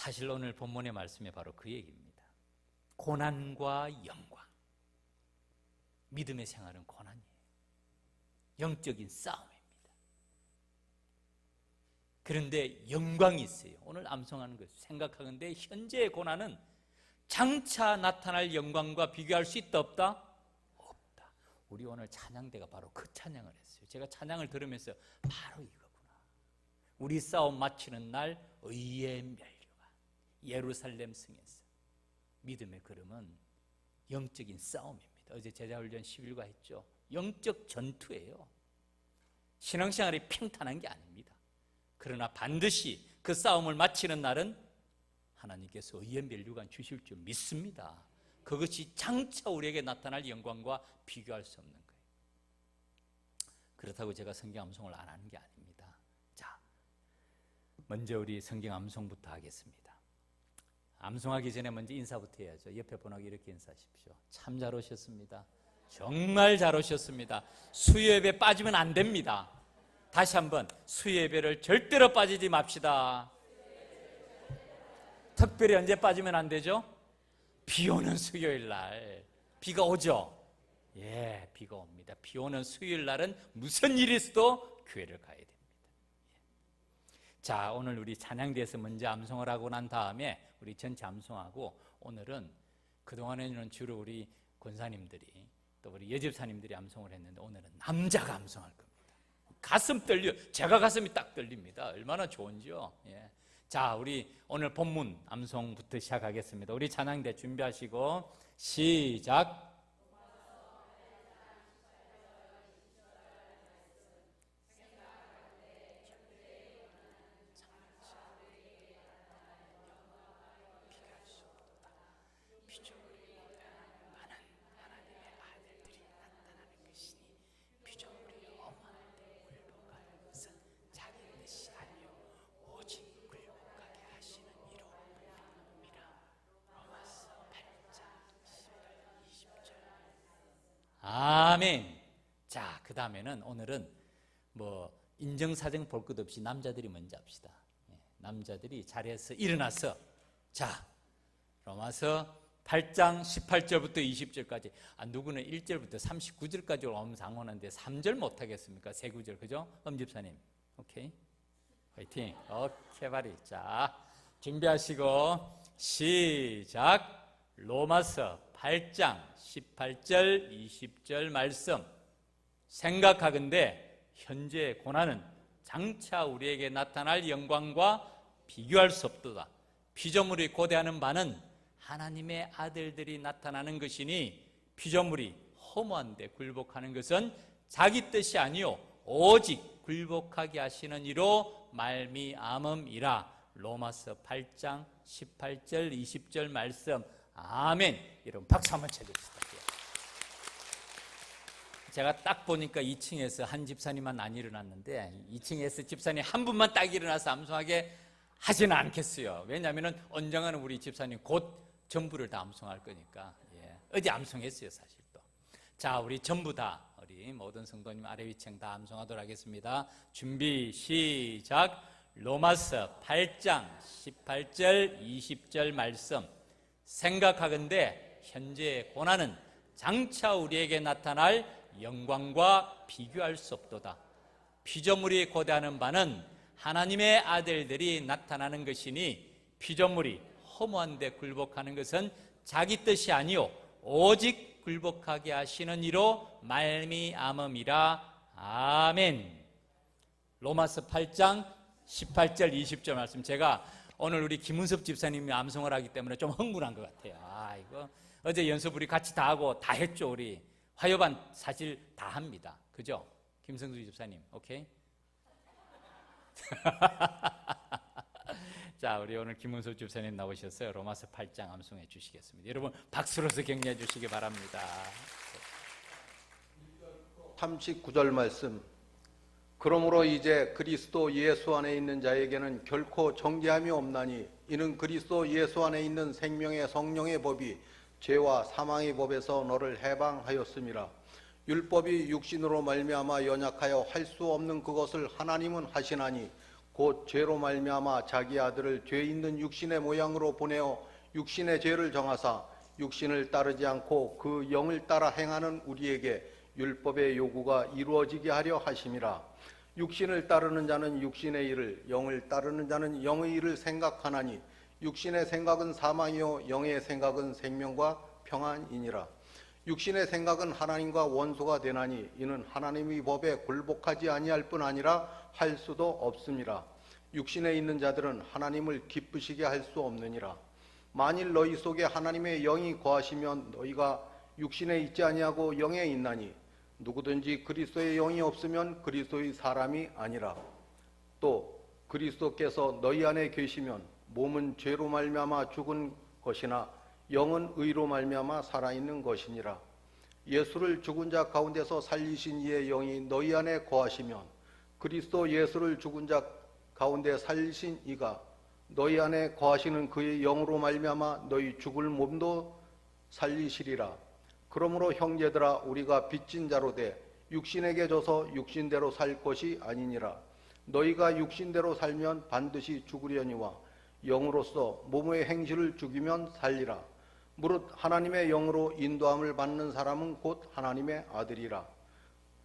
사실 오늘 본문의 말씀이 바로 그 얘기입니다. 고난과 영광. 믿음의 생활은 고난이에요. 영적인 싸움입니다. 그런데 영광이 있어요. 오늘 암송하는 것 생각하건대 현재의 고난은 장차 나타날 영광과 비교할 수 있다 없다? 없다. 우리 오늘 찬양대가 바로 그 찬양을 했어요. 제가 찬양을 들으면서 바로 이거구나. 우리 싸움 마치는 날 의의 면류관 예루살렘 성에서 믿음의 걸음은 영적인 싸움입니다. 어제 제자훈련 11과 했죠. 영적 전투예요. 신앙생활이 평탄한 게 아닙니다. 그러나 반드시 그 싸움을 마치는 날은 하나님께서 의의 면류관 주실 줄 믿습니다. 그것이 장차 우리에게 나타날 영광과 비교할 수 없는 거예요. 그렇다고 제가 성경 암송을 안 하는 게 아닙니다. 자, 먼저 우리 성경 암송부터 하겠습니다. 암송하기 전에 먼저 인사부터 해야죠. 옆에 분하고 이렇게 인사하십시오. 참 잘 오셨습니다. 정말 잘 오셨습니다. 수요예배 빠지면 안 됩니다. 다시 한번 수요예배를 절대로 빠지지 맙시다. 특별히 언제 빠지면 안 되죠? 비 오는 수요일 날. 비가 오죠? 예, 비가 옵니다. 비 오는 수요일 날은 무슨 일이 있어도 교회를 가야 됩니다. 자, 오늘 우리 찬양대에서 먼저 암송을 하고 난 다음에 우리 전체 암송하고, 오늘은 그동안에는 주로 우리 권사님들이 또 우리 여집사님들이 암송을 했는데 오늘은 남자가 암송할 겁니다. 가슴 떨려. 제가 가슴이 딱 떨립니다. 얼마나 좋은지요. 예. 자, 우리 오늘 본문 암송부터 시작하겠습니다. 우리 찬양대 준비하시고 시작. 아멘. 자, 그 다음에는 오늘은 뭐 인정사정 볼 것 없이 남자들이 먼저 합시다. 남자들이 자리에서 일어나서, 자, 로마서 8장 18절부터 20절까지, 누구는 1절부터 39절까지 엄상하는데 3절 못하겠습니까? 세 구절, 그죠? 엄집사님, 오케이? 화이팅. 오케이, 바리. 자, 준비하시고 시작. 로마서 8장 18절 20절 말씀. 생각하건대 현재의 고난은 장차 우리에게 나타날 영광과 비교할 수 없도다. 피조물이 고대하는 바는 하나님의 아들들이 나타나는 것이니 피조물이 허무한데 굴복하는 것은 자기 뜻이 아니요 오직 굴복하게 하시는 이로 말미암음이라. 로마서 8장 18절 20절 말씀. 아멘. 여러분 박수 한번 쳐줍시다. 제가 딱 보니까 2층에서 한 집사님만 안 일어났는데 2층에서 집사님 한 분만 딱 일어나서 암송하게 하지는 않겠어요. 왜냐하면 언젠가는 우리 집사님 곧 전부를 다 암송할 거니까. 예. 어제 암송했어요, 사실 또. 자, 우리 전부 다 우리 모든 성도님 아래 위층 다 암송하도록 하겠습니다. 준비 시작. 로마서 8장 18절 20절 말씀. 생각하건대 현재의 고난은 장차 우리에게 나타날 영광과 비교할 수 없도다. 피조물이 고대하는 바는 하나님의 아들들이 나타나는 것이니 피조물이 허무한데 굴복하는 것은 자기 뜻이 아니요 오직 굴복하게 하시는 이로 말미암음이라. 아멘. 로마서 8장 18절 20절 말씀. 제가 오늘 우리 김은섭 집사님이 암송을 하기 때문에 좀 흥분한 것 같아요. 이거 어제 연습 우리 같이 다 하고 다 했죠. 우리 화요반 사실 다 합니다. 그죠? 김성수 집사님, 오케이? 자, 우리 오늘 김은섭 집사님 나오셨어요. 로마서 8장 암송해 주시겠습니다. 여러분 박수로서 격려해 주시기 바랍니다. 39절 말씀. 그러므로 이제 그리스도 예수 안에 있는 자에게는 결코 정죄함이 없나니 이는 그리스도 예수 안에 있는 생명의 성령의 법이 죄와 사망의 법에서 너를 해방하였음이라. 율법이 육신으로 말미암아 연약하여 할 수 없는 그것을 하나님은 하시나니 곧 죄로 말미암아 자기 아들을 죄 있는 육신의 모양으로 보내어 육신의 죄를 정하사 육신을 따르지 않고 그 영을 따라 행하는 우리에게 율법의 요구가 이루어지게 하려 하심이라. 육신을 따르는 자는 육신의 일을, 영을 따르는 자는 영의 일을 생각하나니 육신의 생각은 사망이요 영의 생각은 생명과 평안이니라. 육신의 생각은 하나님과 원수가 되나니 이는 하나님의 법에 굴복하지 아니할 뿐 아니라 할 수도 없음이라. 육신에 있는 자들은 하나님을 기쁘시게 할 수 없느니라. 만일 너희 속에 하나님의 영이 거하시면 너희가 육신에 있지 아니하고 영에 있나니 누구든지 그리스도의 영이 없으면 그리스도의 사람이 아니라. 또 그리스도께서 너희 안에 계시면 몸은 죄로 말미암아 죽은 것이나 영은 의로 말미암아 살아있는 것이니라. 예수를 죽은 자 가운데서 살리신 이의 영이 너희 안에 거하시면 그리스도 예수를 죽은 자 가운데 살리신 이가 너희 안에 거하시는 그의 영으로 말미암아 너희 죽을 몸도 살리시리라. 그러므로 형제들아 우리가 빚진 자로 돼 육신에게 져서 육신대로 살 것이 아니니라. 너희가 육신대로 살면 반드시 죽으려니와 영으로서 몸의 행실을 죽이면 살리라. 무릇 하나님의 영으로 인도함을 받는 사람은 곧 하나님의 아들이라.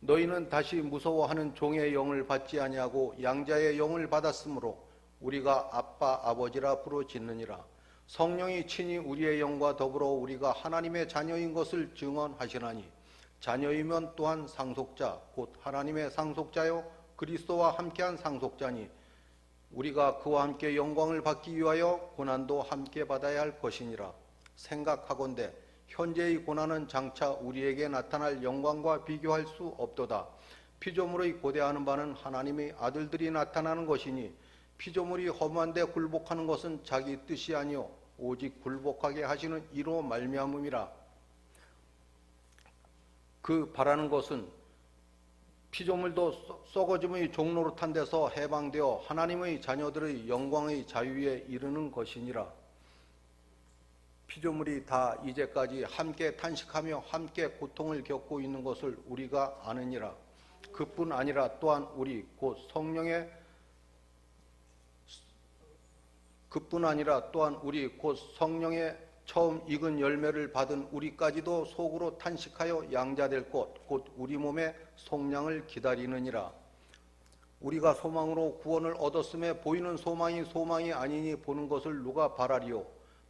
너희는 다시 무서워하는 종의 영을 받지 아니하고 양자의 영을 받았으므로 우리가 아빠 아버지라 부르짖느니라. 성령이 친히 우리의 영과 더불어 우리가 하나님의 자녀인 것을 증언하시나니 자녀이면 또한 상속자 곧 하나님의 상속자요 그리스도와 함께한 상속자니 우리가 그와 함께 영광을 받기 위하여 고난도 함께 받아야 할 것이니라. 생각하건대 현재의 고난은 장차 우리에게 나타날 영광과 비교할 수 없도다. 피조물의 고대하는 바는 하나님의 아들들이 나타나는 것이니 피조물이 험한데 굴복하는 것은 자기 뜻이 아니요 오직 굴복하게 하시는 이로 말미암음이라. 그 바라는 것은 피조물도 썩어짐의 종노릇한 데서 해방되어 하나님의 자녀들의 영광의 자유에 이르는 것이니라. 피조물이 다 이제까지 함께 탄식하며 함께 고통을 겪고 있는 것을 우리가 아느니라. 그뿐 아니라 또한 우리 곧 성령의 처음 익은 열매를 받은 우리까지도 속으로 탄식하여 양자될 것 곧 우리 몸의 속량을 기다리느니라. 우리가 소망으로 구원을 얻었음에 보이는 소망이 소망이 아니니 보는 것을 누가 바라리요.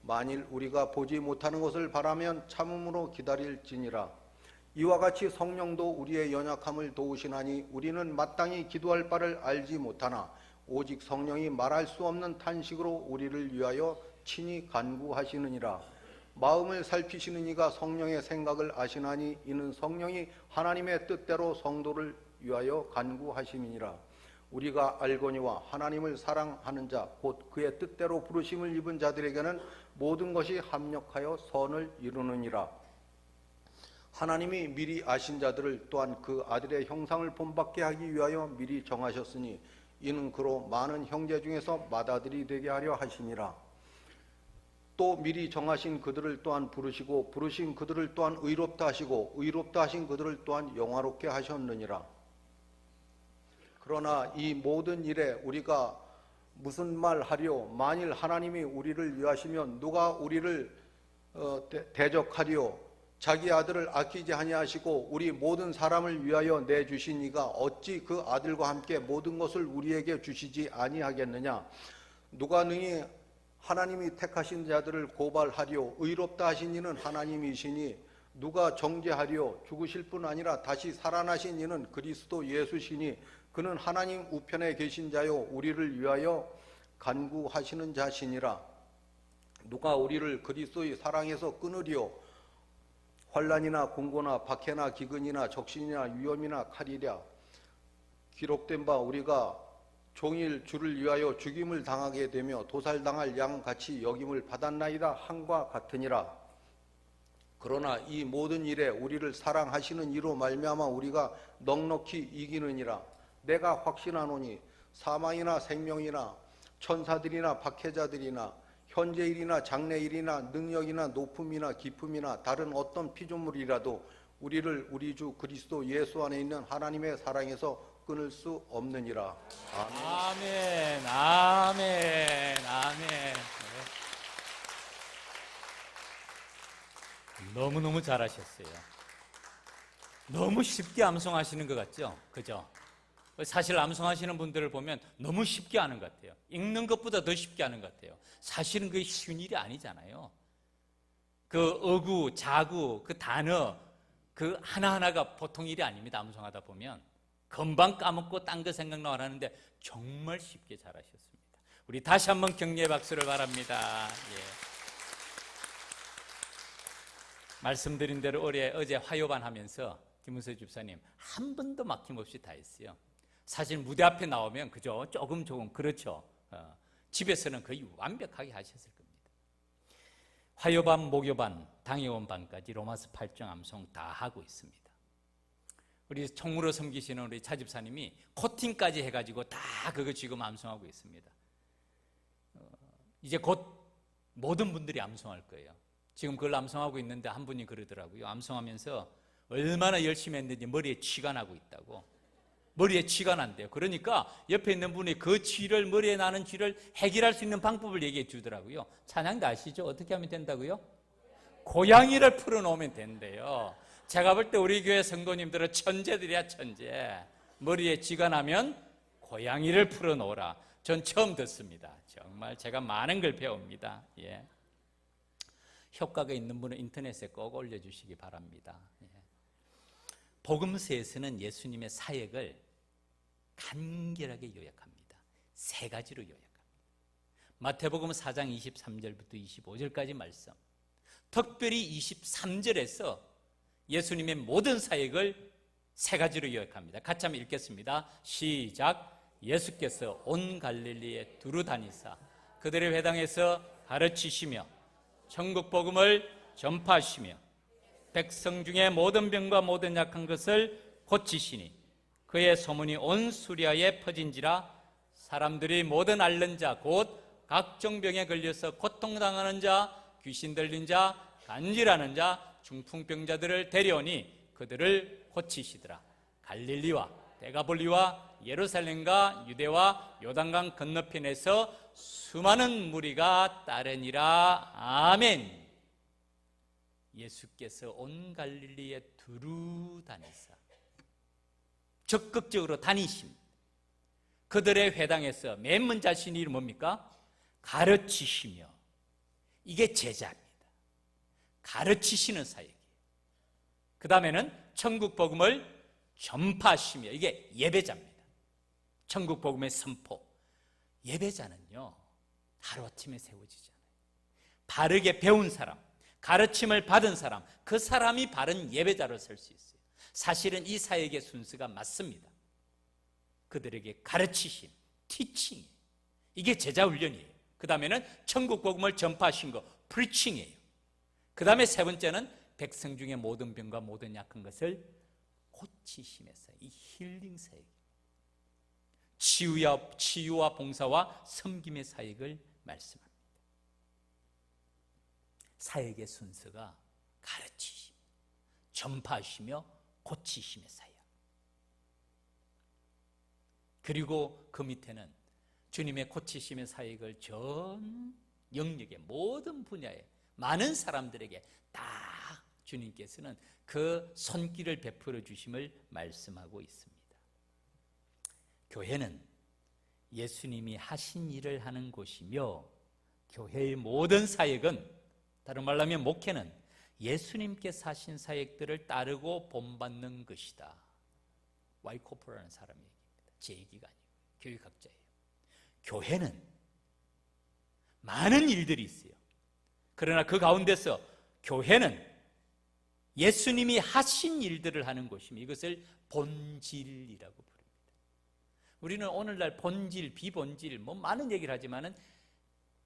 만일 우리가 보지 못하는 것을 바라면 참음으로 기다릴지니라. 이와 같이 성령도 우리의 연약함을 도우시나니 우리는 마땅히 기도할 바를 알지 못하나 오직 성령이 말할 수 없는 탄식으로 우리를 위하여 친히 간구하시느니라. 마음을 살피시는 이가 성령의 생각을 아시나니 이는 성령이 하나님의 뜻대로 성도를 위하여 간구하심이니라. 우리가 알거니와 하나님을 사랑하는 자 곧 그의 뜻대로 부르심을 입은 자들에게는 모든 것이 합력하여 선을 이루느니라. 하나님이 미리 아신 자들을 또한 그 아들의 형상을 본받게 하기 위하여 미리 정하셨으니 이는 그로 많은 형제 중에서 맏아들이 되게 하려 하심이라. 또 미리 정하신 그들을 또한 부르시고 부르신 그들을 또한 의롭다 하시고 의롭다 하신 그들을 또한 영화롭게 하셨느니라. 그러나 이 모든 일에 우리가 무슨 말 하리요? 만일 하나님이 우리를 위하시면 누가 우리를 대적하리요? 자기 아들을 아끼지 아니하시고 우리 모든 사람을 위하여 내주신 이가 어찌 그 아들과 함께 모든 것을 우리에게 주시지 아니하겠느냐? 누가 능히 하나님이 택하신 자들을 고발하리요? 의롭다 하신 이는 하나님이시니 누가 정죄하리요? 죽으실 뿐 아니라 다시 살아나신 이는 그리스도 예수시니 그는 하나님 우편에 계신 자요 우리를 위하여 간구하시는 자시니라. 누가 우리를 그리스도의 사랑에서 끊으리요? 환난이나 공고나 박해나 기근이나 적신이나 위험이나 칼이랴. 기록된 바 우리가 종일 주를 위하여 죽임을 당하게 되며 도살당할 양같이 여김을 받았나이다 함과 같으니라. 그러나 이 모든 일에 우리를 사랑하시는 이로 말미암아 우리가 넉넉히 이기느니라. 내가 확신하노니 사망이나 생명이나 천사들이나 박해자들이나 현재일이나 장래일이나 능력이나 높음이나 깊음이나 다른 어떤 피조물이라도 우리를 우리 주 그리스도 예수 안에 있는 하나님의 사랑에서 끊을 수 없느니라. 아멘. 아멘, 아멘, 아멘. 네. 너무너무 잘하셨어요. 너무 쉽게 암송하시는 것 같죠? 그죠? 사실 암송하시는 분들을 보면 너무 쉽게 하는 것 같아요. 읽는 것보다 더 쉽게 하는 것 같아요. 사실은 그게 쉬운 일이 아니잖아요. 그 어구, 자구, 그 단어, 그 하나하나가 보통 일이 아닙니다. 암송하다 보면. 금방 까먹고 딴 거 생각나고 하는데 정말 쉽게 잘하셨습니다. 우리 다시 한번 격려의 박수를 바랍니다. 예. 말씀드린 대로 어제 화요반 하면서 김은서 집사님 한 번도 막힘없이 다 했어요. 사실 무대 앞에 나오면 그죠? 조금 그렇죠. 집에서는 거의 완벽하게 하셨을 겁니다. 화요반, 목요반, 당회원반까지 로마서 8장 암송 다 하고 있습니다. 우리 총무로 섬기시는 우리 차 집사님이 코팅까지 해가지고 다 그거 지금 암송하고 있습니다. 이제 곧 모든 분들이 암송할 거예요. 지금 그걸 암송하고 있는데 한 분이 그러더라고요. 암송하면서 얼마나 열심히 했는지 머리에 치가 나고 있다고. 머리에 치가 난대요. 그러니까 옆에 있는 분이 그 치를, 머리에 나는 치를 해결할 수 있는 방법을 얘기해 주더라고요. 찬양도 아시죠? 어떻게 하면 된다고요? 고양이를 풀어놓으면 된대요. 제가 볼 때 우리 교회 성도님들은 천재들이야, 천재. 머리에 쥐가 나면 고양이를 풀어놓으라. 전 처음 듣습니다. 정말 제가 많은 걸 배웁니다. 예. 효과가 있는 분은 인터넷에 꼭 올려주시기 바랍니다. 예. 복음서에서는 예수님의 사역을 간결하게 요약합니다. 세 가지로 요약합니다. 마태복음 4장 23절부터 25절까지 말씀, 특별히 23절에서 예수님의 모든 사역을 세 가지로 요약합니다. 같이 한번 읽겠습니다. 시작. 예수께서 온 갈릴리에 두루 다니사 그들의 회당에서 가르치시며 천국 복음을 전파하시며 백성 중에 모든 병과 모든 약한 것을 고치시니 그의 소문이 온 수리아에 퍼진지라. 사람들이 모든 앓는 자 곧 각종 병에 걸려서 고통당하는 자, 귀신 들린 자, 간질하는 자, 중풍병자들을 데려오니 그들을 고치시더라. 갈릴리와 데가볼리와 예루살렘과 유대와 요단강 건너편에서 수많은 무리가 따르니라. 아멘. 예수께서 온 갈릴리에 두루 다니사 적극적으로 다니십니다. 그들의 회당에서 맨 먼저 하신 일이 뭡니까? 가르치시며. 이게 제자입니다. 가르치시는 사역이에요. 그 다음에는 천국 복음을 전파하시며. 이게 예배자입니다. 천국 복음의 선포. 예배자는요 하루아침에 세워지잖아요. 바르게 배운 사람, 가르침을 받은 사람, 그 사람이 바른 예배자로 설 수 있어요. 사실은 이 사역의 순서가 맞습니다. 그들에게 가르치심, 티칭, 이게 제자 훈련이에요. 그 다음에는 천국 복음을 전파하신 거, 프리칭이에요. 그 다음에 세 번째는 백성 중에 모든 병과 모든 약한 것을 고치심에서 이 힐링 사역, 치유와 봉사와 섬김의 사역을 말씀합니다. 사역의 순서가 가르치심, 전파하시며 고치심의 사역. 그리고 그 밑에는 주님의 고치심의 사역을 전 영역의 모든 분야에 많은 사람들에게 다 주님께서는 그 손길을 베풀어 주심을 말씀하고 있습니다. 교회는 예수님이 하신 일을 하는 곳이며 교회의 모든 사역은, 다른 말로 하면 목회는 예수님께서 하신 사역들을 따르고 본받는 것이다. 와이코프라는 사람의 얘기입니다. 제 얘기가 아니고 교육학자예요. 교회는 많은 일들이 있어요. 그러나 그 가운데서 교회는 예수님이 하신 일들을 하는 곳이며 이것을 본질이라고 부릅니다. 우리는 오늘날 본질, 비본질 많은 얘기를 하지만은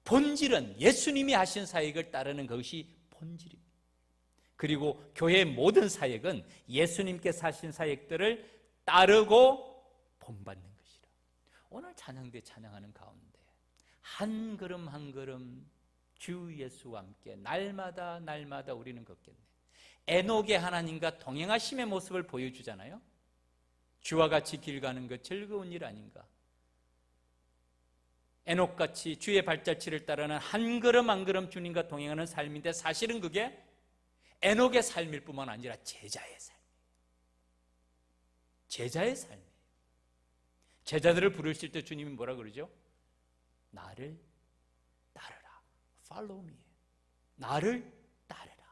본질은 예수님이 하신 사역을 따르는 것이 본질입니다. 그리고 교회의 모든 사역은 예수님께서 하신 사역들을 따르고 본받는 것이라. 오늘 찬양대 찬양하는 가운데 한 걸음 한 걸음 주 예수와 함께 날마다 우리는 걷겠네. 에녹의 하나님과 동행하심의 모습을 보여주잖아요. 주와 같이 길 가는 것 즐거운 일 아닌가? 에녹같이 주의 발자취를 따르는 한 걸음 한 걸음 주님과 동행하는 삶인데, 사실은 그게 에녹의 삶일 뿐만 아니라 제자의 삶이에요. 제자의 삶이에요. 제자들을 부르실 때 주님이 뭐라 그러죠? 나를 따르라. Follow me. 나를 따르라.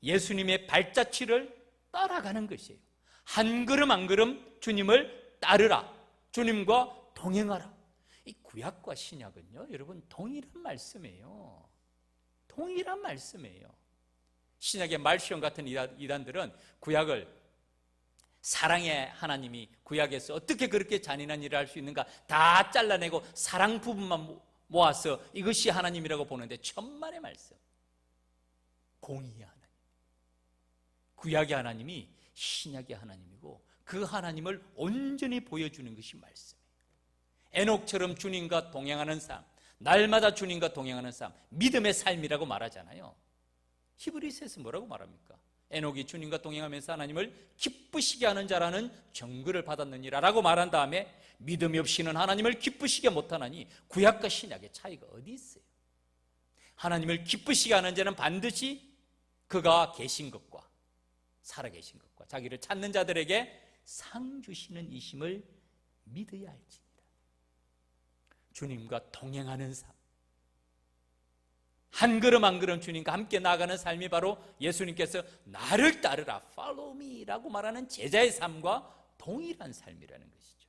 예수님의 발자취를 따라가는 것이에요. 한 걸음 한 걸음 주님을 따르라. 주님과 동행하라. 이 구약과 신약은요, 여러분, 동일한 말씀이에요. 동일한 말씀이에요. 신약의 말시온 같은 이단들은 구약을 사랑의 하나님이 구약에서 어떻게 그렇게 잔인한 일을 할 수 있는가 다 잘라내고 사랑 부분만 모아서 이것이 하나님이라고 보는데, 천만의 말씀. 공의의 하나님. 구약의 하나님이 신약의 하나님이고, 그 하나님을 온전히 보여주는 것이 말씀이에요. 에녹처럼 주님과 동행하는 삶, 날마다 주님과 동행하는 삶, 믿음의 삶이라고 말하잖아요. 히브리서에서 뭐라고 말합니까? 에녹이 주님과 동행하면서 하나님을 기쁘시게 하는 자라는 정글을 받았느니라 라고 말한 다음에, 믿음이 없이는 하나님을 기쁘시게 못하나니 구약과 신약의 차이가 어디 있어요? 하나님을 기쁘시게 하는 자는 반드시 그가 계신 것과 살아계신 것과 자기를 찾는 자들에게 상 주시는 이심을 믿어야 할지니라. 주님과 동행하는 삶, 한 걸음 한 걸음 주님과 함께 나아가는 삶이 바로 예수님께서 나를 따르라, follow me 라고 말하는 제자의 삶과 동일한 삶이라는 것이죠.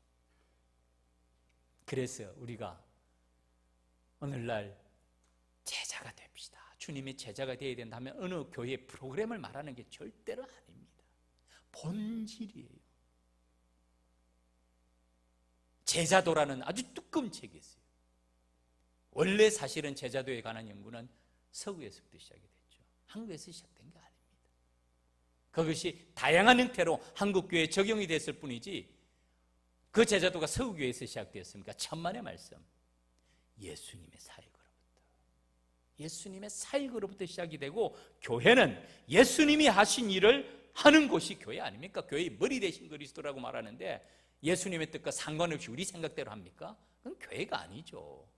그래서 우리가 오늘날 제자가 됩시다, 주님의 제자가 되어야 된다면 어느 교회 프로그램을 말하는 게 절대로 아닙니다. 본질이에요. 제자도라는 아주 두꺼운 책이 있어요. 원래 사실은 제자도에 관한 연구는 서구에서부터 시작이 됐죠. 한국에서 시작된 게 아닙니다. 그것이 다양한 형태로 한국교회에 적용이 됐을 뿐이지, 그 제자도가 서구교회에서 시작되었습니까? 천만의 말씀. 예수님의 사역으로부터 시작이 되고, 교회는 예수님이 하신 일을 하는 곳이 교회 아닙니까? 교회의 머리 대신 그리스도라고 말하는데, 예수님의 뜻과 상관없이 우리 생각대로 합니까? 그건 교회가 아니죠.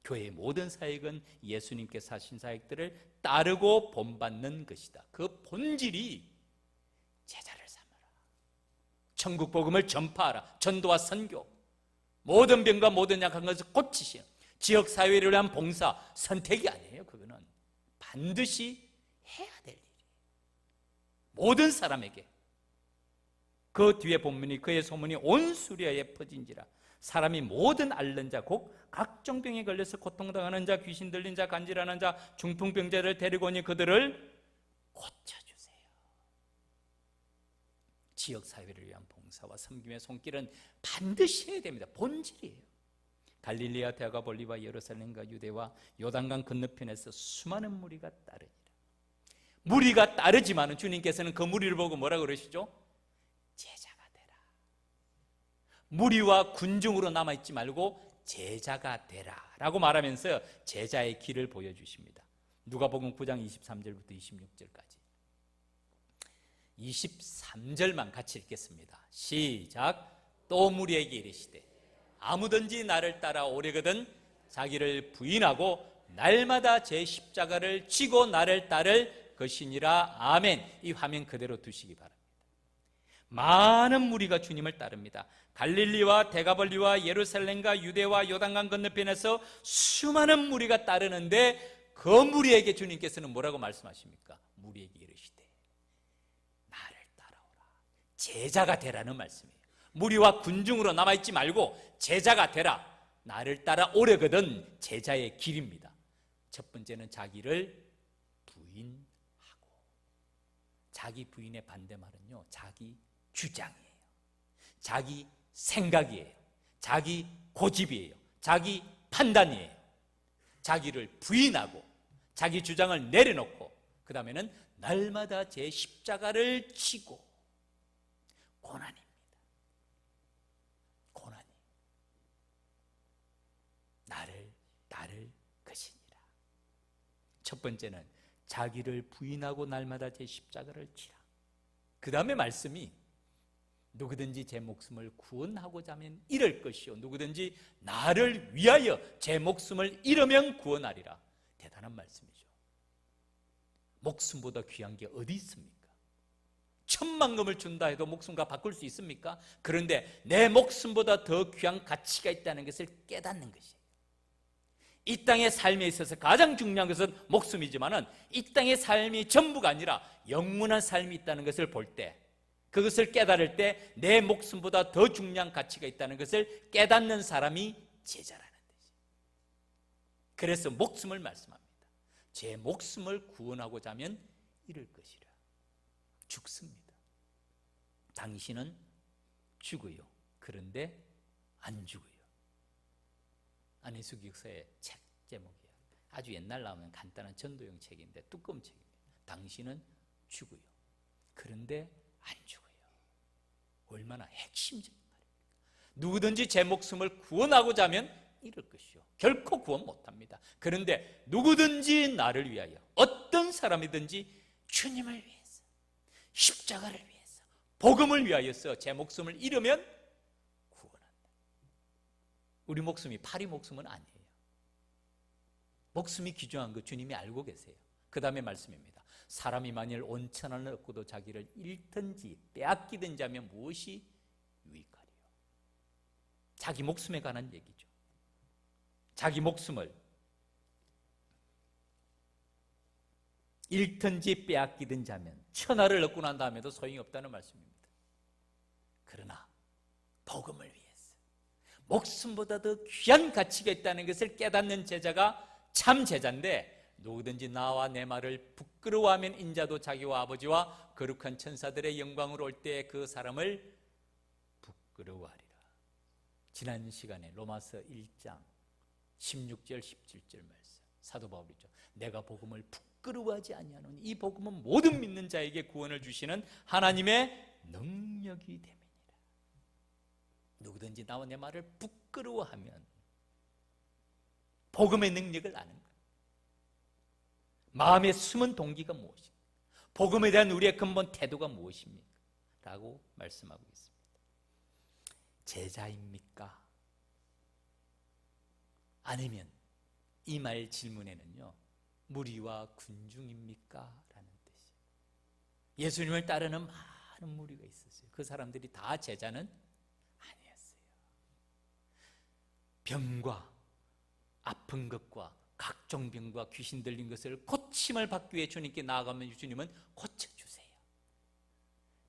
교회의 모든 사역은 예수님께서 하신 사역들을 따르고 본받는 것이다. 그 본질이 제자를 삼아라, 천국 복음을 전파하라, 전도와 선교, 모든 병과 모든 약한 것을 고치시는 지역사회를 위한 봉사, 선택이 아니에요. 그거는 반드시 해야 될 일이에요. 모든 사람에게. 그 뒤에 본문이 그의 소문이 온 수리아에 퍼진지라. 사람이 모든 앓는 자, 곧 각종 병에 걸려서 고통당하는 자, 귀신 들린 자, 간질하는 자, 중풍병자를 데리고 오니 그들을 고쳐주세요. 지역사회를 위한 봉사와 섬김의 손길은 반드시 해야 됩니다. 본질이에요. 갈릴리와 데가볼리와 예루살렘과 유대와 요단강 건너편에서 수많은 무리가 따르니라. 무리가 따르지만 주님께서는 그 무리를 보고 뭐라 그러시죠? 제자가 되라. 무리와 군중으로 남아있지 말고 제자가 되라 라고 말하면서 제자의 길을 보여주십니다. 누가복음 9장 23절부터 26절까지 23절만 같이 읽겠습니다. 시작. 또 무리에게 이르시되 아무든지 나를 따라 오려거든 자기를 부인하고 날마다 제 십자가를 지고 나를 따를 것이니라. 아멘. 이 화면 그대로 두시기 바랍니다. 많은 무리가 주님을 따릅니다. 갈릴리와 데가벌리와 예루살렘과 유대와 요단강 건너편에서 수많은 무리가 따르는데, 그 무리에게 주님께서는 뭐라고 말씀하십니까? 무리에게 이르시되 나를 따라오라, 제자가 되라는 말씀이에요. 무리와 군중으로 남아있지 말고 제자가 되라. 나를 따라오려거든 제자의 길입니다. 첫 번째는 자기를 부인하고, 자기 부인의 반대말은요, 자기 주장이에요. 자기 생각이에요. 자기 고집이에요. 자기 판단이에요. 자기를 부인하고 자기 주장을 내려놓고, 그 다음에는 날마다 제 십자가를 지고, 고난입니다. 고난이 나를 따를 것이니라. 첫 번째는 자기를 부인하고 날마다 제 십자가를 지라. 그 다음에 말씀이 누구든지 제 목숨을 구원하고자 하면 잃을 것이요 누구든지 나를 위하여 제 목숨을 잃으면 구원하리라. 대단한 말씀이죠. 목숨보다 귀한 게 어디 있습니까? 천만금을 준다 해도 목숨과 바꿀 수 있습니까? 그런데 내 목숨보다 더 귀한 가치가 있다는 것을 깨닫는 것이에요. 이 땅의 삶에 있어서 가장 중요한 것은 목숨이지만은 이 땅의 삶이 전부가 아니라 영원한 삶이 있다는 것을 볼 때, 그것을 깨달을 때 내 목숨보다 더 중요한 가치가 있다는 것을 깨닫는 사람이 제자라는 뜻이에요. 그래서 목숨을 말씀합니다. 제 목숨을 구원하고자 하면 잃을 것이라. 죽습니다. 당신은 죽어요. 그런데 안 죽어요. 안희수 기사의 책 제목이에요. 아주 옛날 나오는 간단한 전도용 책인데 두꺼운 책입니다. 당신은 죽어요. 그런데 안 죽어요. 얼마나 핵심적인 말입니까? 누구든지 제 목숨을 구원하고자 하면 잃을 것이요. 결코 구원 못합니다. 그런데 누구든지 나를 위하여, 어떤 사람이든지 주님을 위해서, 십자가를 위해서, 복음을 위하여서 제 목숨을 잃으면 구원한다. 우리 목숨이 파리 목숨은 아니에요. 목숨이 귀중한 거 주님이 알고 계세요. 그 다음에 말씀입니다. 사람이 만일 온 천하를 얻고도 자기를 잃든지 빼앗기든지 하면 무엇이 유익하리요? 자기 목숨에 관한 얘기죠. 자기 목숨을 잃든지 빼앗기든지 하면 천하를 얻고 난 다음에도 소용이 없다는 말씀입니다. 그러나 복음을 위해서 목숨보다 더 귀한 가치가 있다는 것을 깨닫는 제자가 참 제자인데, 누구든지 나와 내 말을 부끄러워하면 인자도 자기와 아버지와 거룩한 천사들의 영광으로 올 때 그 사람을 부끄러워하리라. 지난 시간에 로마서 1장 16절 17절 말씀, 사도 바울이죠. 내가 복음을 부끄러워하지 아니하노니 이 복음은 모든 믿는 자에게 구원을 주시는 하나님의 능력이 됨이니라. 누구든지 나와 내 말을 부끄러워하면 복음의 능력을 아는 거예요. 마음의 숨은 동기가 무엇입니까? 복음에 대한 우리의 근본 태도가 무엇입니까? 라고 말씀하고 있습니다. 제자입니까? 아니면 이 말 질문에는요, 무리와 군중입니까? 라는 뜻이에요. 예수님을 따르는 많은 무리가 있었어요. 그 사람들이 다 제자는 아니었어요. 병과 아픈 것과 각종 병과 귀신 들린 것을 고침을 받기 위해 주님께 나아가면 주님은 고쳐주세요.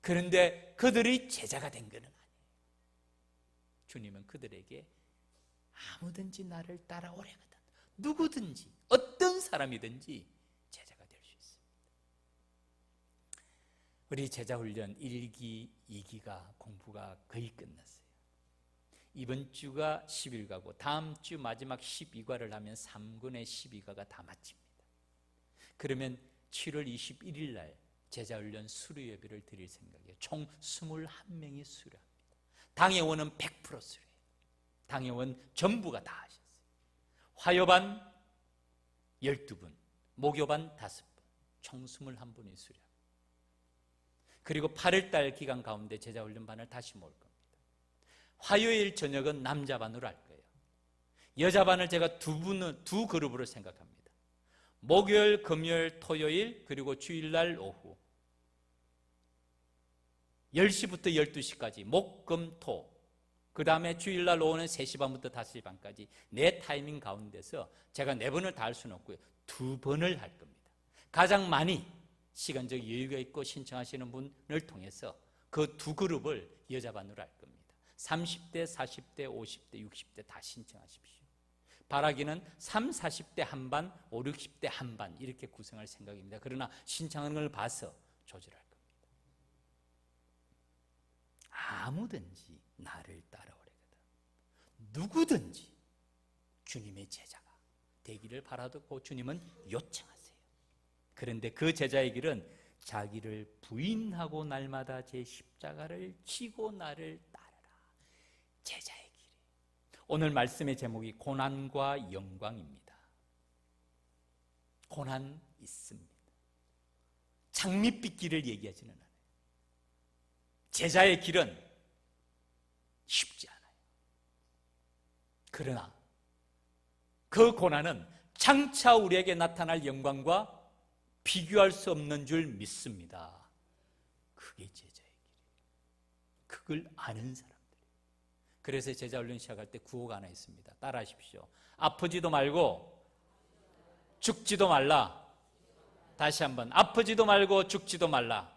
그런데 그들이 제자가 된 것은 아니에요. 주님은 그들에게 아무든지 나를 따라오래거든, 누구든지 어떤 사람이든지 제자가 될 수 있습니다. 우리 제자훈련 1기, 2기가 공부가 거의 끝났어요. 이번 주가 10일가고 다음 주 마지막 12과를 하면 3권의 12과가 다 마칩니다. 그러면 7월 21일 날 제자훈련 수료예배를 드릴 생각이에요. 총 21명이 수료합니다. 당회원은 100% 수료해요. 당회원 전부가 다 하셨어요. 화요반 12분, 목요반 5분, 총 21분이 수료합니다. 그리고 8월달 기간 가운데 제자훈련반을 다시 모을 겁니다. 화요일 저녁은 남자반으로 할 거예요. 여자반을 제가 두 그룹으로 생각합니다. 목요일, 금요일, 토요일, 그리고 주일날 오후 10시부터 12시까지 목, 금, 토, 그 다음에 주일날 오후는 3시 반부터 5시 반까지 네 타이밍 가운데서 제가 4번을 다 할 수는 없고요, 2번을 할 겁니다. 가장 많이 시간적 여유가 있고 신청하시는 분을 통해서 그 두 그룹을 여자반으로 할 겁니다. 30대, 40대, 50대, 60대 다 신청하십시오. 바라기는 3, 40대 한 반, 5, 60대 한 반 이렇게 구성할 생각입니다. 그러나 신청하는 걸 봐서 조절할 겁니다. 아무든지 나를 따라오래거든, 누구든지 주님의 제자가 되기를 바라고 주님은 요청하세요. 그런데 그 제자의 길은 자기를 부인하고 날마다 제 십자가를 지고 나를 따르라. 제자의 길이. 오늘 말씀의 제목이 고난과 영광입니다. 고난 있습니다. 장밋빛 길을 얘기하지는 않아요. 제자의 길은 쉽지 않아요. 그러나 그 고난은 장차 우리에게 나타날 영광과 비교할 수 없는 줄 믿습니다. 그게 제자의 길이에요. 그걸 아는 사람들이에요. 그래서 제자 훈련 시작할 때 구호가 하나 있습니다. 따라하십시오. 아프지도 말고 죽지도 말라. 다시 한번, 아프지도 말고 죽지도 말라.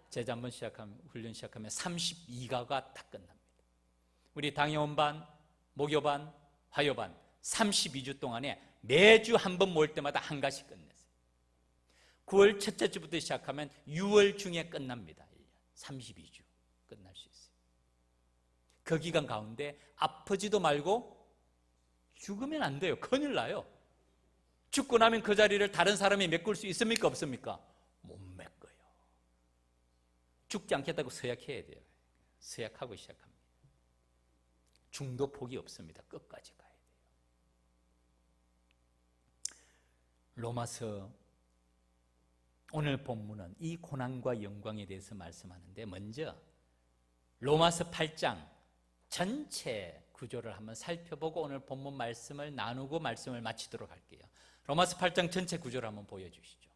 제자 한번 훈련 시작하면 32가가 다 끝납니다. 우리 당회원반, 목요반, 화요반 32주 동안에 매주 한 번 모일 때마다 한 가지 끝냈어요. 9월 첫째 주부터 시작하면 6월 중에 끝납니다. 32주 끝날 수 있어요. 그 기간 가운데 아프지도 말고 죽으면 안 돼요. 큰일 나요. 죽고 나면 그 자리를 다른 사람이 메꿀 수 있습니까? 없습니까? 못 메꿔요. 죽지 않겠다고 서약해야 돼요. 서약하고 시작합니다. 중도 포기 없습니다. 끝까지 가야 돼요. 로마서 오늘 본문은 이 고난과 영광에 대해서 말씀하는데, 먼저 로마서 8장 전체 구조를 한번 살펴보고 오늘 본문 말씀을 나누고 말씀을 마치도록 할게요. 로마서 8장 전체 구조를 한번 보여주시죠.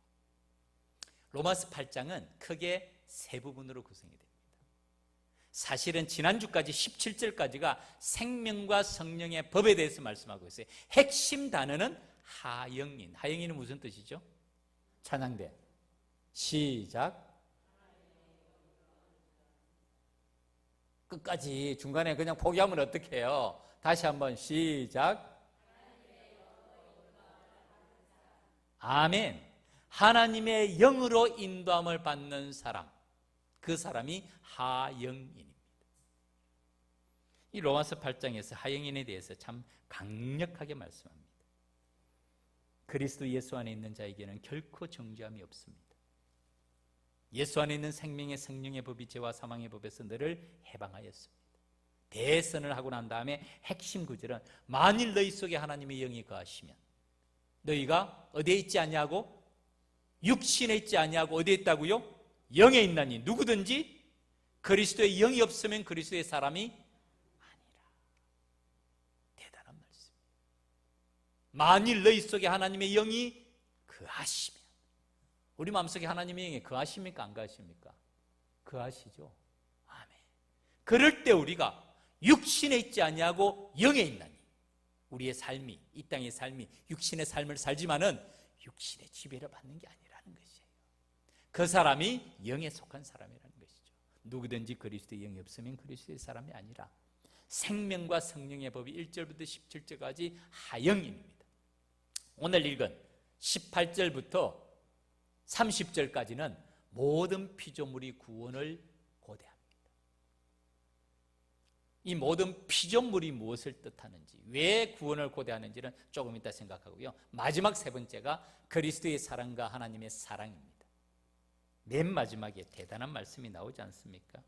로마서 8장은 크게 세 부분으로 구성이 됩니다. 사실은 지난주까지 17절까지가 생명과 성령의 법에 대해서 말씀하고 있어요. 핵심 단어는 하영인. 하영인은 무슨 뜻이죠? 찬양대. 시작. 끝까지 중간에 그냥 포기하면 어떡해요? 다시 한번 시작. 아멘. 하나님의 영으로 인도함을 받는 사람, 그 사람이 하영인입니다. 이 로마서 8장에서 하영인에 대해서 참 강력하게 말씀합니다. 그리스도 예수 안에 있는 자에게는 결코 정죄함이 없습니다. 예수 안에 있는 생명의 성령의 법이 죄와 사망의 법에서 너를 해방하였습니다. 대선을 하고 난 다음에 핵심 구절은, 만일 너희 속에 하나님의 영이 거하시면 너희가 어디에 있지 않냐고? 육신에 있지 않냐고. 어디에 있다고요? 영에 있나니. 누구든지 그리스도의 영이 없으면 그리스도의 사람이 아니라. 대단한 말씀. 만일 너희 속에 하나님의 영이 거하시면. 우리 마음속에 하나님의 영이 거하십니까? 안 거하십니까? 거하시죠. 아멘. 그럴 때 우리가 육신에 있지 않냐고 영에 있나니. 우리의 삶이, 이 땅의 삶이 육신의 삶을 살지만은 육신의 지배를 받는 게 아니라는 것이에요. 그 사람이 영에 속한 사람이라는 것이죠. 누구든지 그리스도의 영이 없으면 그리스도의 사람이 아니라. 생명과 성령의 법이 1절부터 17절까지 하영인입니다. 오늘 읽은 18절부터 30절까지는 모든 피조물이 구원을 고대합니다. 이 모든 피조물이 무엇을 뜻하는지, 왜 구원을 고대하는지는 조금 이따 생각하고요. 마지막 세 번째가 그리스도의 사랑과 하나님의 사랑입니다. 맨 마지막에 대단한 말씀이 나오지 않습니까?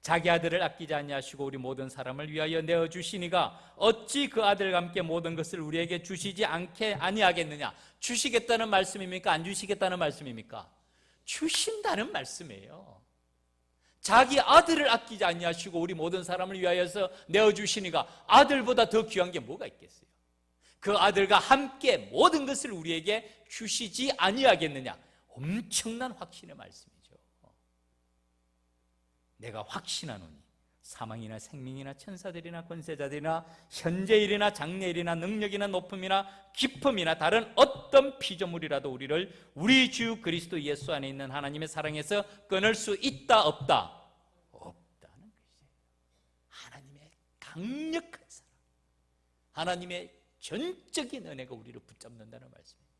자기 아들을 아끼지 아니하시고 우리 모든 사람을 위하여 내어주시니가 어찌 그 아들과 함께 모든 것을 우리에게 주시지 아니하겠느냐. 주시겠다는 말씀입니까? 안 주시겠다는 말씀입니까? 주신다는 말씀이에요. 자기 아들을 아끼지 아니하시고 우리 모든 사람을 위하여서 내어주시니가 아들보다 더 귀한 게 뭐가 있겠어요? 그 아들과 함께 모든 것을 우리에게 주시지 아니하겠느냐. 엄청난 확신의 말씀이죠. 내가 확신하노니 사망이나 생명이나 천사들이나 권세자들이나 현재일이나 장래일이나 능력이나 높음이나 깊음이나 다른 어떤 피조물이라도 우리를 우리 주 그리스도 예수 안에 있는 하나님의 사랑에서 끊을 수 있다 없다? 없다는 것이에요. 하나님의 강력한 사랑, 하나님의 전적인 은혜가 우리를 붙잡는다는 말씀입니다.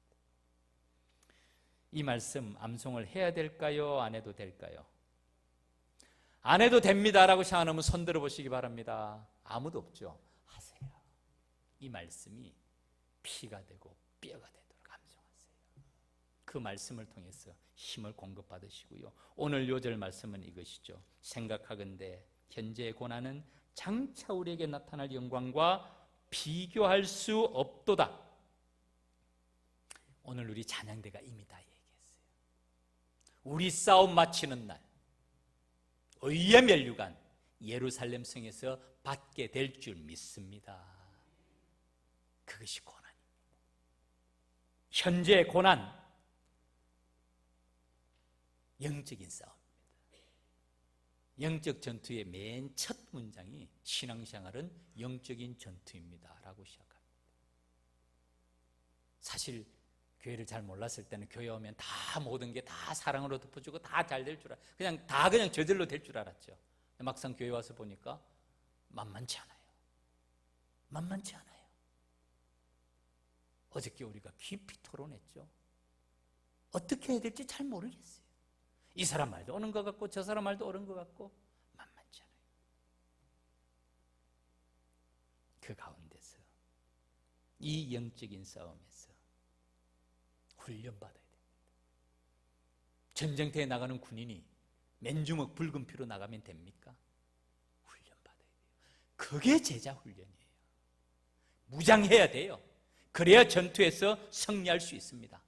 이 말씀 암송을 해야 될까요? 안 해도 될까요? 안 해도 됩니다라고 생각하면 손 들어보시기 바랍니다. 아무도 없죠? 하세요. 이 말씀이 피가 되고 뼈가 되도록 암송하세요. 그 말씀을 통해서 힘을 공급받으시고요. 오늘 요절 말씀은 이것이죠. 생각하건대 현재의 고난은 장차 우리에게 나타날 영광과 비교할 수 없도다. 오늘 우리 찬양대가 이미 다 얘기했어요. 우리 싸움 마치는 날, 의의 면류관 예루살렘 성에서 받게 될 줄 믿습니다. 그것이 고난입니다. 현재의 고난, 영적인 싸움입니다. 영적 전투의 맨 첫 문장이 신앙생활은 영적인 전투입니다 라고 시작합니다. 사실 교회를 잘 몰랐을 때는 교회 오면 다 모든 게 다 사랑으로 덮어주고 다 잘 될 줄 그냥 저절로 될 줄 알았죠. 막상 교회 와서 보니까 만만치 않아요. 만만치 않아요. 어저께 우리가 깊이 토론했죠. 어떻게 해야 될지 잘 모르겠어요. 이 사람 말도 옳은 것 같고 저 사람 말도 옳은 것 같고 만만치 않아요. 그 가운데서 이 영적인 싸움에서 훈련받아야 됩니다. 전쟁터에 나가는 군인이 맨주먹 붉은 피로 나가면 됩니까? 훈련받아야 돼요. 그게 제자 훈련이에요. 무장해야 돼요. 그래야 전투에서 승리할 수 있습니다.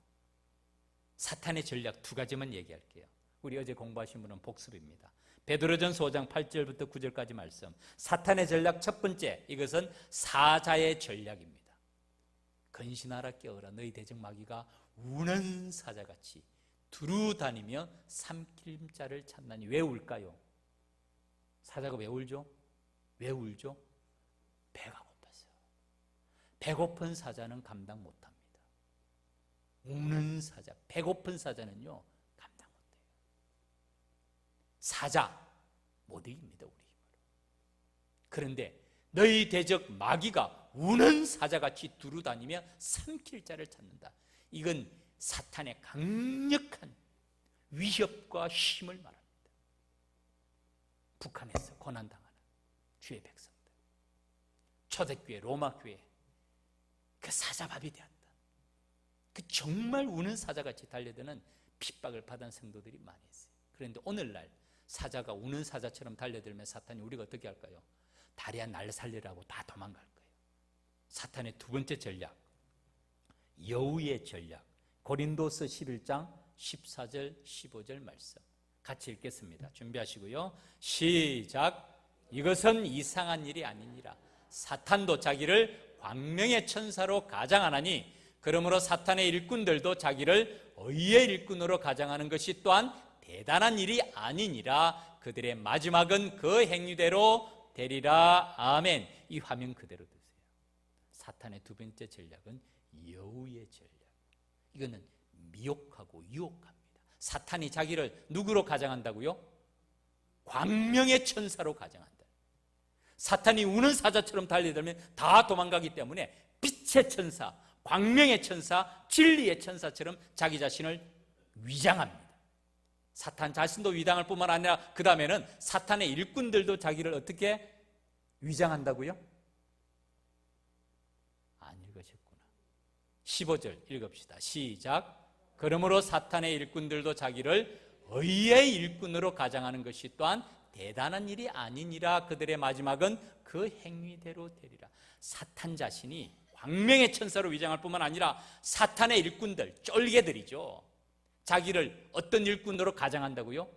사탄의 전략 두 가지만 얘기할게요. 우리 어제 공부하신 분은 복습입니다. 베드로전서 5장 8절부터 9절까지 말씀. 사탄의 전략 첫 번째, 이것은 사자의 전략입니다. 근신하라 깨어라, 너희 대적 마귀가 우는 사자같이 두루 다니며 삼킬 자를 찾나니. 왜 울까요? 사자가 왜 울죠? 왜 울죠? 배가 고파서. 배고픈 사자는 감당 못합니다. 우는 사자, 배고픈 사자는요 감당 못해요. 사자 못 이깁니다, 우리 힘으로. 그런데 너희 대적 마귀가 우는 사자같이 두루다니며 삼킬 자를 찾는다. 이건 사탄의 강력한 위협과 힘을 말합니다. 북한에서 고난당하는 주의 백성들, 초대교회, 로마교회, 그 사자밥이 되었다. 그 정말 우는 사자같이 달려드는 핍박을 받은 성도들이 많이 있어요. 그런데 오늘날 사자가 우는 사자처럼 달려들면 사탄이 우리가 어떻게 할까요? 다리야 날 살리라고 다 도망갈 거예요. 사탄의 두 번째 전략, 여우의 전략. 고린도서 11장 14절 15절 말씀 같이 읽겠습니다. 준비하시고요. 시작. 이것은 이상한 일이 아니니라. 사탄도 자기를 광명의 천사로 가장하나니 그러므로 사탄의 일꾼들도 자기를 의의 일꾼으로 가장하는 것이 또한 대단한 일이 아니니라. 그들의 마지막은 그 행위대로 되리라. 아멘. 이 화면 그대로 드세요. 사탄의 두 번째 전략은 여우의 전략. 이거는 미혹하고 유혹합니다. 사탄이 자기를 누구로 가장한다고요? 광명의 천사로 가장한다. 사탄이 우는 사자처럼 달려들면 다 도망가기 때문에 빛의 천사, 광명의 천사, 진리의 천사처럼 자기 자신을 위장합니다. 사탄 자신도 위장할 뿐만 아니라 그 다음에는 사탄의 일꾼들도 자기를 어떻게 위장한다고요? 안 읽으셨구나. 15절 읽읍시다. 시작. 그러므로 사탄의 일꾼들도 자기를 의의 일꾼으로 가장하는 것이 또한 대단한 일이 아니니라. 그들의 마지막은 그 행위대로 되리라. 사탄 자신이 광명의 천사로 위장할 뿐만 아니라 사탄의 일꾼들, 쫄개들이죠. 자기를 어떤 일꾼으로 가장한다고요?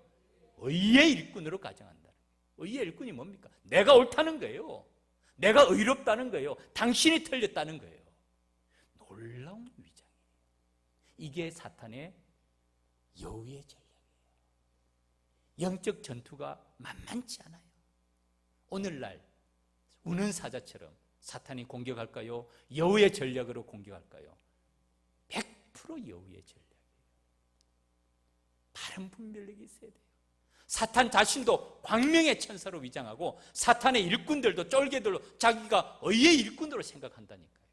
의의 일꾼으로 가장한다. 의의 일꾼이 뭡니까? 내가 옳다는 거예요. 내가 의롭다는 거예요. 당신이 틀렸다는 거예요. 놀라운 위장이에요. 이게 사탄의 여우의 전략이에요. 영적 전투가 만만치 않아요. 오늘날 우는 사자처럼 사탄이 공격할까요? 여우의 전략으로 공격할까요? 100% 여우의 전략이에요. 바른 분별력이 있어야 돼요. 사탄 자신도 광명의 천사로 위장하고 사탄의 일꾼들도 쫄개들로 자기가 의의 일꾼으로 생각한다니까요.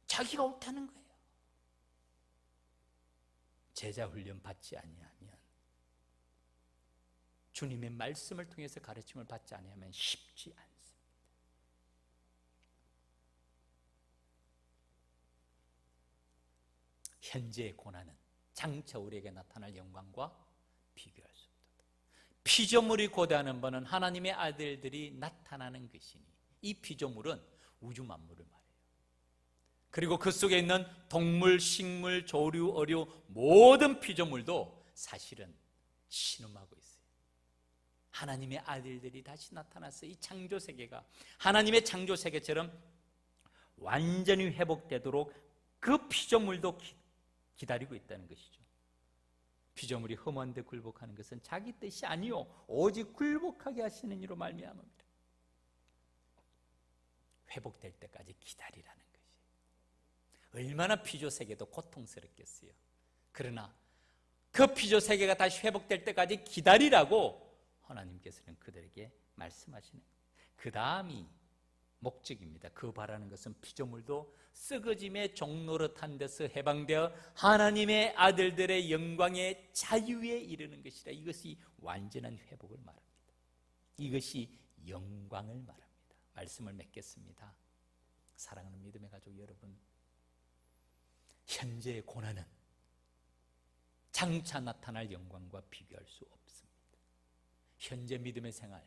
자기가 옳다는 거예요. 제자 훈련 받지 아니하면, 주님의 말씀을 통해서 가르침을 받지 아니하면 쉽지 않습니다. 현재의 고난은 장차 우리에게 나타날 영광과 비교할 수 없다. 피조물이 고대하는 바는 하나님의 아들들이 나타나는 것이니, 이 피조물은 우주 만물을 말해요. 그리고 그 속에 있는 동물, 식물, 조류, 어류 모든 피조물도 사실은 신음하고 있어요. 하나님의 아들들이 다시 나타나서 이 창조 세계가 하나님의 창조 세계처럼 완전히 회복되도록 그 피조물도 기다리고 있다는 것이죠. 피조물이 험한 데 굴복하는 것은 자기 뜻이 아니요 오직 굴복하게 하시는 이로 말미암습니다. 회복될 때까지 기다리라는 것이 얼마나 피조 세계도 고통스럽겠어요. 그러나 그 피조 세계가 다시 회복될 때까지 기다리라고 하나님께서는 그들에게 말씀하시는 그 다음이 목적입니다. 그 바라는 것은 피조물도 썩어짐의 종노릇한 데서 해방되어 하나님의 아들들의 영광의 자유에 이르는 것이라. 이것이 완전한 회복을 말합니다. 이것이 영광을 말합니다. 말씀을 맺겠습니다. 사랑하는 믿음의 가족 여러분, 현재의 고난은 장차 나타날 영광과 비교할 수 없습니다. 현재 믿음의 생활,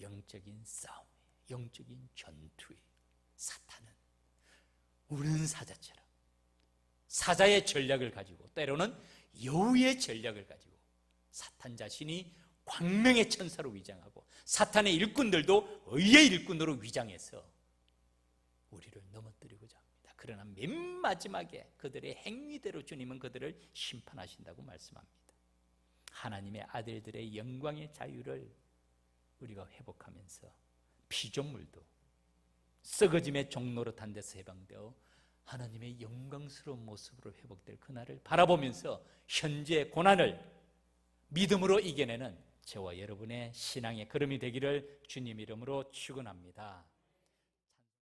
영적인 싸움, 영적인 전투에 사탄은 우는 사자처럼 사자의 전략을 가지고 때로는 여우의 전략을 가지고 사탄 자신이 광명의 천사로 위장하고 사탄의 일꾼들도 의의 일꾼으로 위장해서 우리를 넘어뜨리고자 합니다. 그러나 맨 마지막에 그들의 행위대로 주님은 그들을 심판하신다고 말씀합니다. 하나님의 아들들의 영광의 자유를 우리가 회복하면서 피조물도 썩어짐의 종노릇한 데서 해방되어 하나님의 영광스러운 모습으로 회복될 그날을 바라보면서 현재의 고난을 믿음으로 이겨내는 저와 여러분의 신앙의 걸음이 되기를 주님 이름으로 축원합니다.